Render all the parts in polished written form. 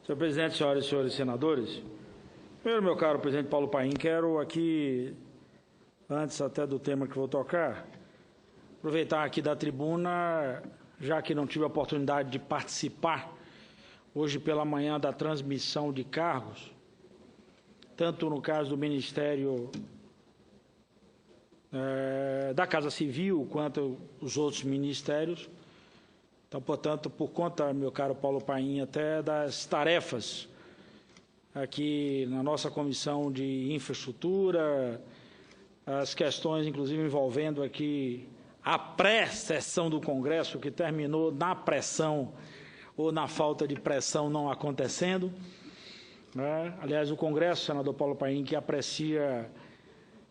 Senhor presidente, senhoras e senhores senadores, primeiro, meu caro presidente Paulo Paim, quero aqui, antes até do tema que vou tocar, aproveitar aqui da tribuna, já que não tive a oportunidade de participar hoje pela manhã da transmissão de cargos, tanto no caso do Ministério da Casa Civil, quanto os outros ministérios. Então, portanto, por conta, meu caro Paulo Paim, até das tarefas aqui na nossa Comissão de Infraestrutura, as questões, inclusive, envolvendo aqui a pré-sessão do Congresso, que terminou na pressão ou na falta de pressão não acontecendo. Aliás, o Congresso, senador Paulo Paim, que aprecia,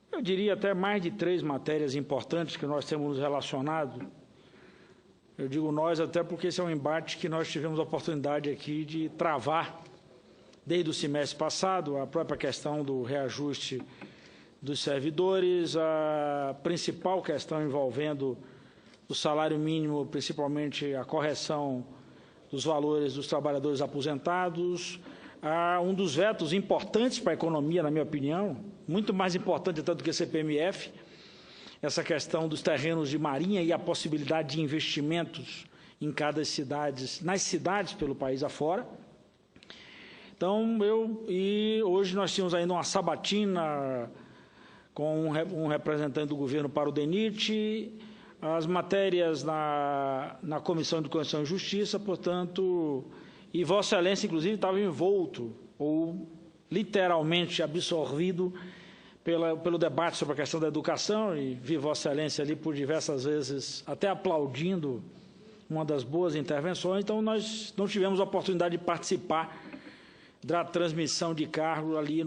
eu diria até mais de 3 matérias importantes que nós temos nos relacionado. Eu digo nós até porque esse é um embate que nós tivemos a oportunidade aqui de travar desde o semestre passado, a própria questão do reajuste dos servidores, a principal questão envolvendo o salário mínimo, principalmente a correção dos valores dos trabalhadores aposentados, um dos vetos importantes para a economia, na minha opinião, muito mais importante até do que a CPMF, essa questão dos terrenos de marinha e a possibilidade de investimentos em cada cidade, nas cidades pelo país afora. Então, hoje nós tínhamos ainda uma sabatina com um representante do governo para o DENIT, as matérias na Comissão de Constituição e Justiça, portanto, e Vossa Excelência, inclusive, estava envolto, ou literalmente absorvido, pelo debate sobre a questão da educação, e vi Vossa Excelência ali por diversas vezes até aplaudindo uma das boas intervenções. Então, nós não tivemos a oportunidade de participar da transmissão de cargo ali,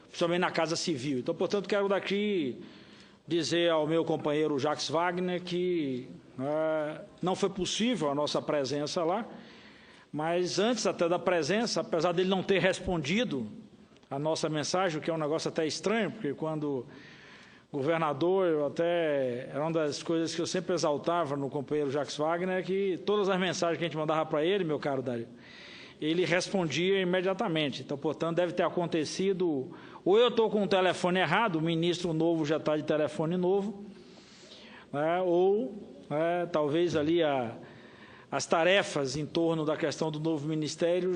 principalmente na Casa Civil. Então, portanto, quero daqui dizer ao meu companheiro Jacques Wagner que não foi possível a nossa presença lá, mas antes até da presença, apesar dele não ter respondido a nossa mensagem, o que é um negócio até estranho, porque quando governador, era uma das coisas que eu sempre exaltava no companheiro Jacques Wagner, que todas as mensagens que a gente mandava para ele, meu caro Dário, ele respondia imediatamente. Então, portanto, deve ter acontecido, ou eu estou com o telefone errado, o ministro novo já está de telefone novo, ou talvez ali as tarefas em torno da questão do novo ministério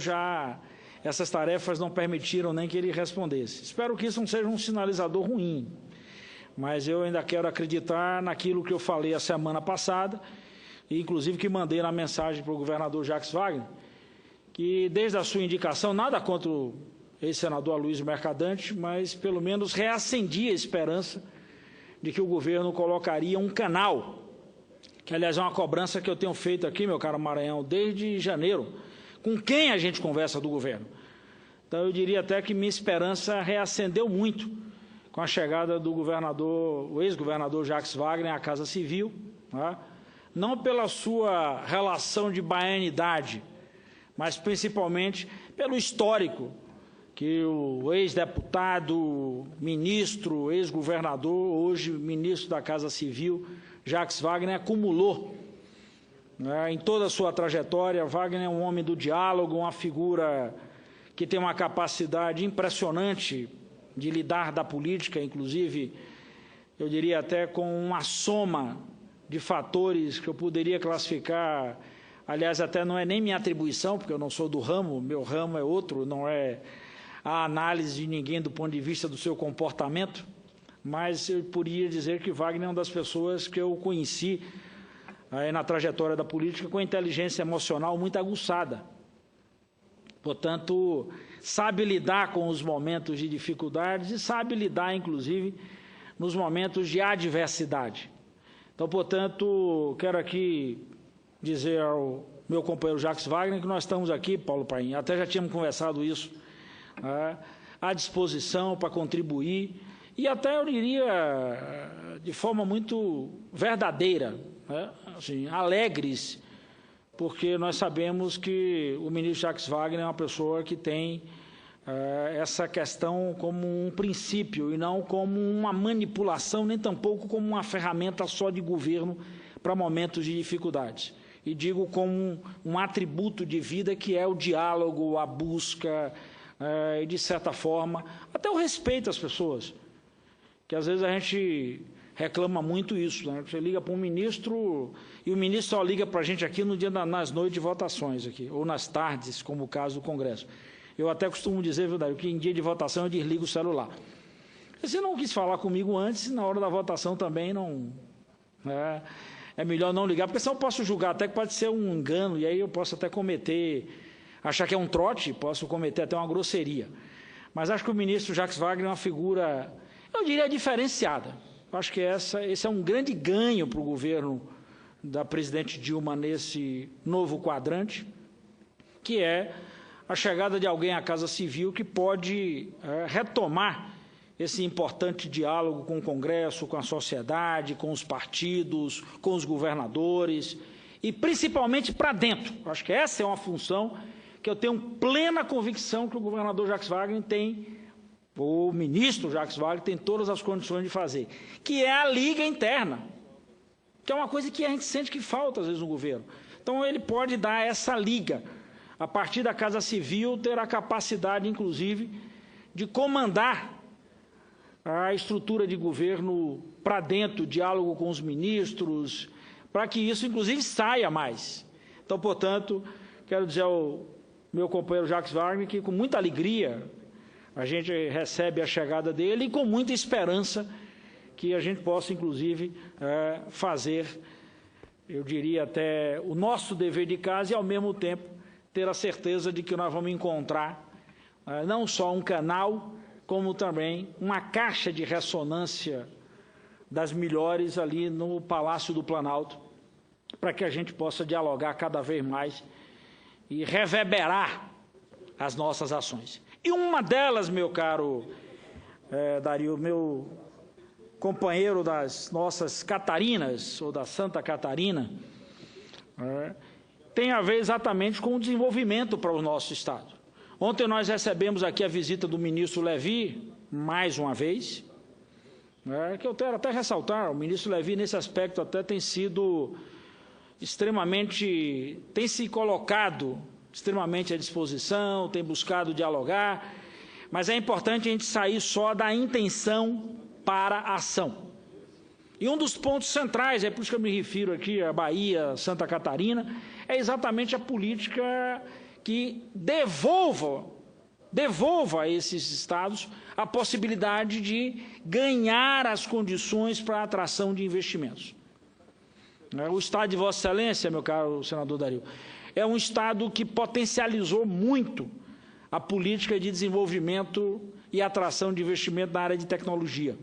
essas tarefas não permitiram nem que ele respondesse. Espero que isso não seja um sinalizador ruim, mas eu ainda quero acreditar naquilo que eu falei a semana passada, e inclusive que mandei na mensagem para o governador Jacques Wagner, que desde a sua indicação, nada contra o ex-senador Aloysio Mercadante, mas pelo menos reacendia a esperança de que o governo colocaria um canal, que aliás é uma cobrança que eu tenho feito aqui, meu caro Maranhão, desde janeiro, com quem a gente conversa do governo. Então, eu diria até que minha esperança reacendeu muito com a chegada do governador, o ex-governador Jacques Wagner à Casa Civil, não pela sua relação de baianidade, mas principalmente pelo histórico que o ex-deputado, ministro, ex-governador, hoje ministro da Casa Civil, Jacques Wagner, acumulou em toda a sua trajetória. Wagner é um homem do diálogo, uma figura que tem uma capacidade impressionante de lidar da política, inclusive, eu diria até com uma soma de fatores que eu poderia classificar, aliás, até não é nem minha atribuição, porque eu não sou do ramo, meu ramo é outro, não é a análise de ninguém do ponto de vista do seu comportamento, mas eu poderia dizer que Wagner é uma das pessoas que eu conheci na trajetória da política com inteligência emocional muito aguçada. Portanto, sabe lidar com os momentos de dificuldades e sabe lidar, inclusive, nos momentos de adversidade. Então, portanto, quero aqui dizer ao meu companheiro Jacques Wagner que nós estamos aqui, Paulo Paim, até já tínhamos conversado isso, à disposição para contribuir, e até eu diria de forma muito verdadeira, assim, alegres, porque nós sabemos que o ministro Jacques Wagner é uma pessoa que tem essa questão como um princípio e não como uma manipulação, nem tampouco como uma ferramenta só de governo para momentos de dificuldades. e digo como um atributo de vida que é o diálogo, a busca, e, de certa forma, até o respeito às pessoas. Que às vezes a gente reclama muito isso, né? Você liga para um ministro e o ministro só liga para a gente aqui no dia nas noites de votações, aqui, ou nas tardes, como o caso do Congresso. Eu até costumo dizer, verdade, que em dia de votação eu desligo o celular. Você não quis falar comigo antes, na hora da votação também não... É melhor não ligar, porque senão eu posso julgar até que pode ser um engano, e aí eu posso até achar que é um trote, posso cometer até uma grosseria. Mas acho que o ministro Jacques Wagner é uma figura, eu diria, diferenciada. Acho que esse é um grande ganho para o governo da presidente Dilma nesse novo quadrante, que é a chegada de alguém à Casa Civil que pode retomar esse importante diálogo com o Congresso, com a sociedade, com os partidos, com os governadores, e principalmente para dentro. Acho que essa é uma função que eu tenho plena convicção que o governador Jacques Wagner tem, o ministro Jacques Wagner tem todas as condições de fazer, que é a liga interna, que é uma coisa que a gente sente que falta às vezes no governo. Então ele pode dar essa liga, a partir da Casa Civil, ter a capacidade, inclusive, de comandar a estrutura de governo para dentro, diálogo com os ministros, para que isso, inclusive, saia mais. Então, portanto, quero dizer ao meu companheiro Jacques Wagner que, com muita alegria, a gente recebe a chegada dele e com muita esperança que a gente possa, inclusive, fazer, eu diria até, o nosso dever de casa e, ao mesmo tempo, ter a certeza de que nós vamos encontrar não só um canal, como também uma caixa de ressonância das melhores ali no Palácio do Planalto, para que a gente possa dialogar cada vez mais e reverberar as nossas ações. E uma delas, meu caro Dario, meu companheiro das nossas Catarinas, ou da Santa Catarina, tem a ver exatamente com o desenvolvimento para o nosso Estado. Ontem nós recebemos aqui a visita do ministro Levi, mais uma vez, que eu quero até ressaltar, o ministro Levi, nesse aspecto, até tem sido tem se colocado extremamente à disposição, tem buscado dialogar, mas é importante a gente sair só da intenção para a ação. E um dos pontos centrais, é por isso que eu me refiro aqui à Bahia, Santa Catarina, é exatamente a política que devolva a esses estados a possibilidade de ganhar as condições para a atração de investimentos. O Estado de Vossa Excelência, meu caro senador Dario, é um Estado que potencializou muito a política de desenvolvimento e atração de investimento na área de tecnologia.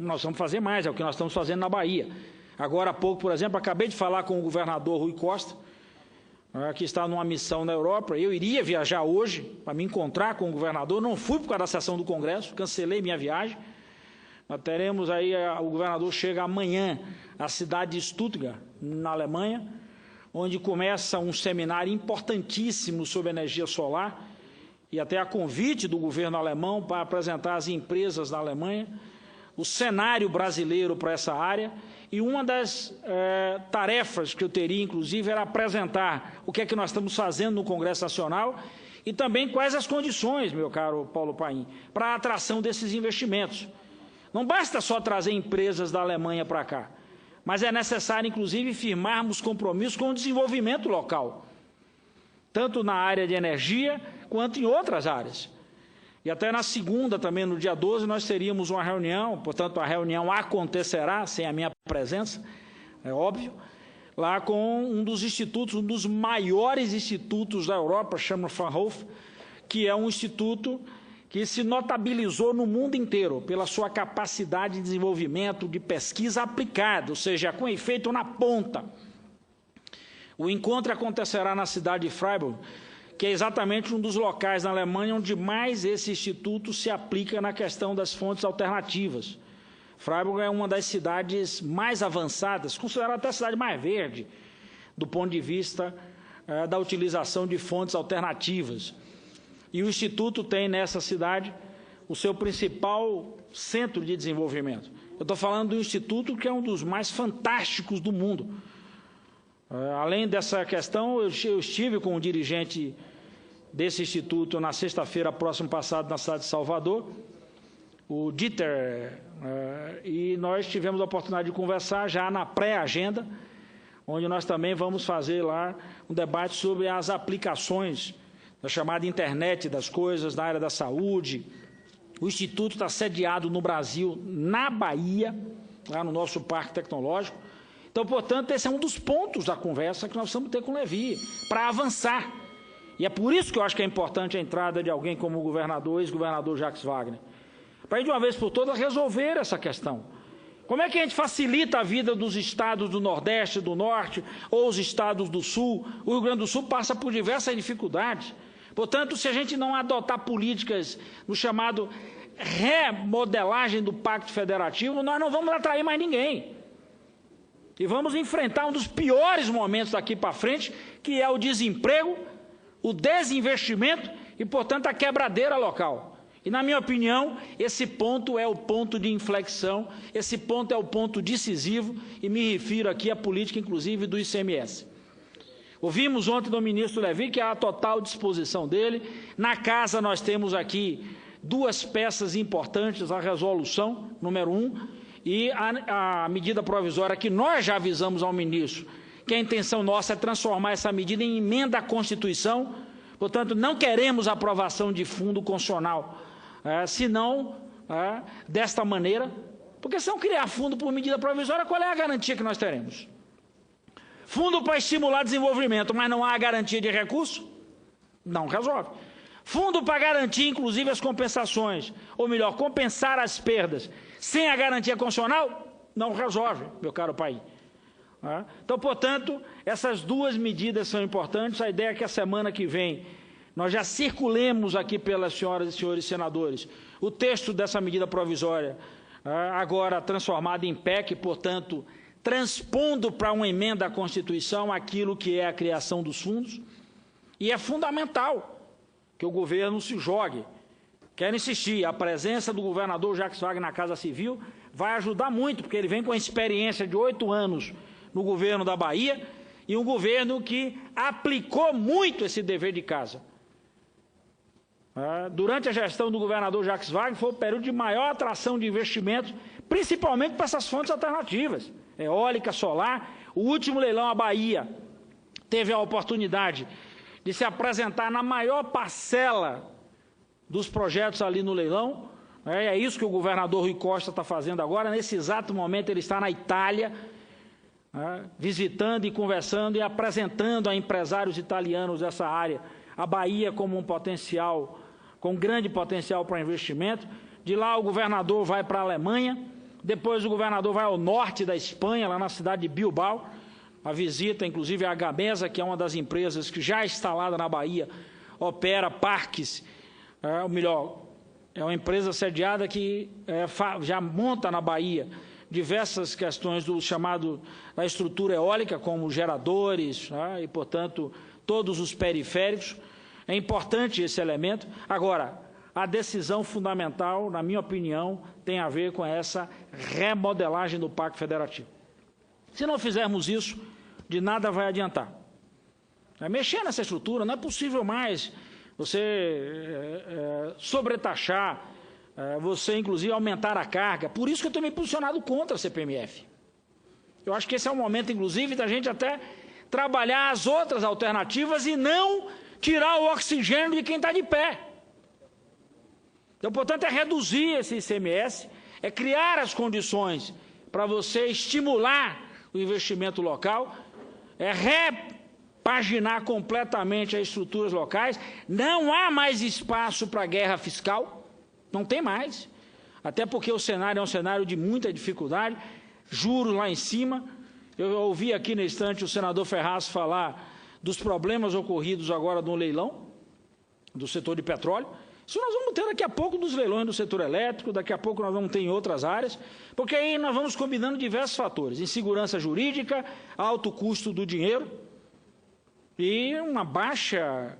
Nós vamos fazer mais, é o que nós estamos fazendo na Bahia. Agora há pouco, por exemplo, acabei de falar com o governador Rui Costa, que está numa missão na Europa. Eu iria viajar hoje para me encontrar com o governador, não fui por causa da sessão do Congresso, cancelei minha viagem. Nós teremos aí, o governador chega amanhã à cidade de Stuttgart, na Alemanha, onde começa um seminário importantíssimo sobre energia solar, e até a convite do governo alemão para apresentar às empresas da Alemanha o cenário brasileiro para essa área. E uma das tarefas que eu teria, inclusive, era apresentar o que é que nós estamos fazendo no Congresso Nacional e também quais as condições, meu caro Paulo Paim, para a atração desses investimentos. Não basta só trazer empresas da Alemanha para cá, mas é necessário, inclusive, firmarmos compromissos com o desenvolvimento local, tanto na área de energia quanto em outras áreas. E até na segunda, também no dia 12, nós teríamos uma reunião, portanto, a reunião acontecerá sem a minha presença, é óbvio, lá com um dos institutos, um dos maiores institutos da Europa, chama Fraunhofer, que é um instituto que se notabilizou no mundo inteiro pela sua capacidade de desenvolvimento, de pesquisa aplicada, ou seja, com efeito na ponta. O encontro acontecerá na cidade de Freiburg, que é exatamente um dos locais na Alemanha onde mais esse instituto se aplica na questão das fontes alternativas. Freiburg é uma das cidades mais avançadas, considerada até a cidade mais verde, do ponto de vista da utilização de fontes alternativas. E o Instituto tem nessa cidade o seu principal centro de desenvolvimento. Eu estou falando do Instituto que é um dos mais fantásticos do mundo. Além dessa questão, eu estive com um dirigente desse instituto na sexta-feira próximo passado na cidade de Salvador, o Dieter, e nós tivemos a oportunidade de conversar já na pré-agenda, onde nós também vamos fazer lá um debate sobre as aplicações da chamada internet das coisas na área da saúde. O Instituto está sediado no Brasil, na Bahia, lá no nosso Parque Tecnológico. Então, portanto, esse é um dos pontos da conversa que nós precisamos ter com o Levi, para avançar. E é por isso que eu acho que é importante a entrada de alguém como o governador, ex-governador Jacques Wagner, para ir de uma vez por todas resolver essa questão. Como é que a gente facilita a vida dos estados do Nordeste, do Norte, ou os estados do Sul? O Rio Grande do Sul passa por diversas dificuldades. Portanto, se a gente não adotar políticas no chamado remodelagem do Pacto Federativo, nós não vamos atrair mais ninguém. E vamos enfrentar um dos piores momentos daqui para frente, que é o desemprego, o desinvestimento e, portanto, a quebradeira local. E, na minha opinião, esse ponto é o ponto de inflexão, esse ponto é o ponto decisivo, e me refiro aqui à política, inclusive, do ICMS. Ouvimos ontem do ministro Levi que há a total disposição dele. Na casa nós temos aqui duas peças importantes, a resolução, número 1, e a medida provisória que nós já avisamos ao ministro, que a intenção nossa é transformar essa medida em emenda à Constituição. Portanto, não queremos aprovação de fundo constitucional, senão desta maneira, porque se não criar fundo por medida provisória, qual é a garantia que nós teremos? Fundo para estimular desenvolvimento, mas não há garantia de recurso? Não resolve. Fundo para garantir, inclusive, as compensações, ou melhor, compensar as perdas, sem a garantia constitucional? Não resolve, meu caro pai. Então, portanto, essas duas medidas são importantes. A ideia é que a semana que vem nós já circulemos aqui pelas senhoras e senhores senadores o texto dessa medida provisória, agora transformada em PEC, portanto, transpondo para uma emenda à Constituição aquilo que é a criação dos fundos. E é fundamental que o governo se jogue. Quero insistir, a presença do governador Jacques Wagner na Casa Civil vai ajudar muito, porque ele vem com a experiência de 8 anos no governo da Bahia, e um governo que aplicou muito esse dever de casa. Durante a gestão do governador Jacques Wagner, foi o período de maior atração de investimentos, principalmente para essas fontes alternativas, eólica, solar. O último leilão à Bahia teve a oportunidade de se apresentar na maior parcela dos projetos ali no leilão. É isso que o governador Rui Costa está fazendo agora. Nesse exato momento ele está na Itália, visitando e conversando e apresentando a empresários italianos dessa área a Bahia como um potencial, com grande potencial para investimento. De lá o governador vai para a Alemanha, depois o governador vai ao norte da Espanha, lá na cidade de Bilbao, a visita inclusive a Gamesa, que é uma das empresas que já instalada na Bahia, opera parques, ou melhor, é uma empresa sediada que já monta na Bahia diversas questões do chamado da estrutura eólica, como geradores, e, portanto, todos os periféricos. É importante esse elemento. Agora, a decisão fundamental, na minha opinião, tem a ver com essa remodelagem do Pacto Federativo. Se não fizermos isso, de nada vai adiantar. Mexer nessa estrutura, não é possível mais você sobretaxar, você, inclusive, aumentar a carga. Por isso que eu tenho me posicionado contra a CPMF. Eu acho que esse é o momento, inclusive, da gente até trabalhar as outras alternativas e não tirar o oxigênio de quem está de pé. Então, portanto, é reduzir esse ICMS, é criar as condições para você estimular o investimento local, é repaginar completamente as estruturas locais. Não há mais espaço para guerra fiscal, não tem mais, até porque o cenário é um cenário de muita dificuldade, juros lá em cima. Eu ouvi aqui na instante o senador Ferraz falar dos problemas ocorridos agora no leilão do setor de petróleo. Isso nós vamos ter daqui a pouco dos leilões do setor elétrico, daqui a pouco nós vamos ter em outras áreas, porque aí nós vamos combinando diversos fatores, insegurança jurídica, alto custo do dinheiro e uma baixa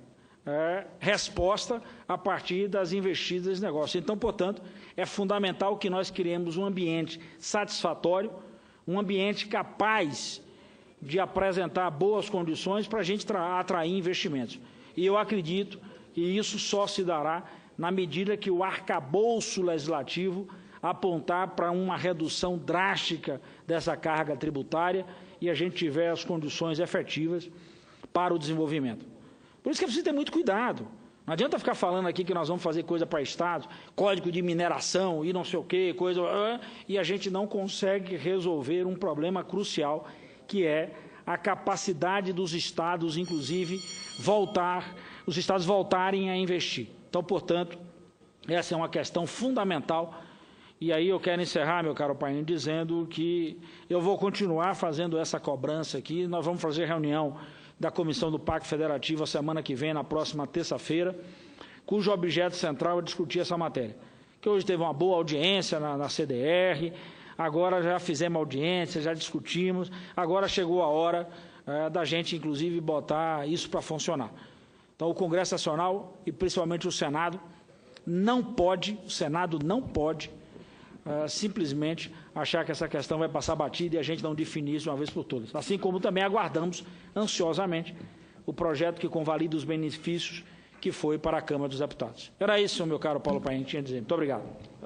resposta a partir das investidas em negócio. Então, portanto, é fundamental que nós criemos um ambiente satisfatório, um ambiente capaz de apresentar boas condições para a gente atrair investimentos. E eu acredito que isso só se dará na medida que o arcabouço legislativo apontar para uma redução drástica dessa carga tributária e a gente tiver as condições efetivas para o desenvolvimento. Por isso que é preciso ter muito cuidado. Não adianta ficar falando aqui que nós vamos fazer coisa para estados, código de mineração e não sei o quê, coisa, e a gente não consegue resolver um problema crucial, que é a capacidade dos estados, inclusive, os estados voltarem a investir. Então, portanto, essa é uma questão fundamental. E aí eu quero encerrar, meu caro Painho, dizendo que eu vou continuar fazendo essa cobrança aqui. Nós vamos fazer reunião da Comissão do Pacto Federativo a semana que vem, na próxima terça-feira, cujo objeto central é discutir essa matéria. Que hoje teve uma boa audiência na CDR, agora já fizemos audiência, já discutimos, agora chegou a hora da gente, inclusive, botar isso para funcionar. Então, o Congresso Nacional, e principalmente o Senado não pode simplesmente achar que essa questão vai passar batida e a gente não definir isso de uma vez por todas. Assim como também aguardamos ansiosamente o projeto que convalida os benefícios que foi para a Câmara dos Deputados. Era isso, meu caro Paulo Paim, tinha a dizer. Muito obrigado.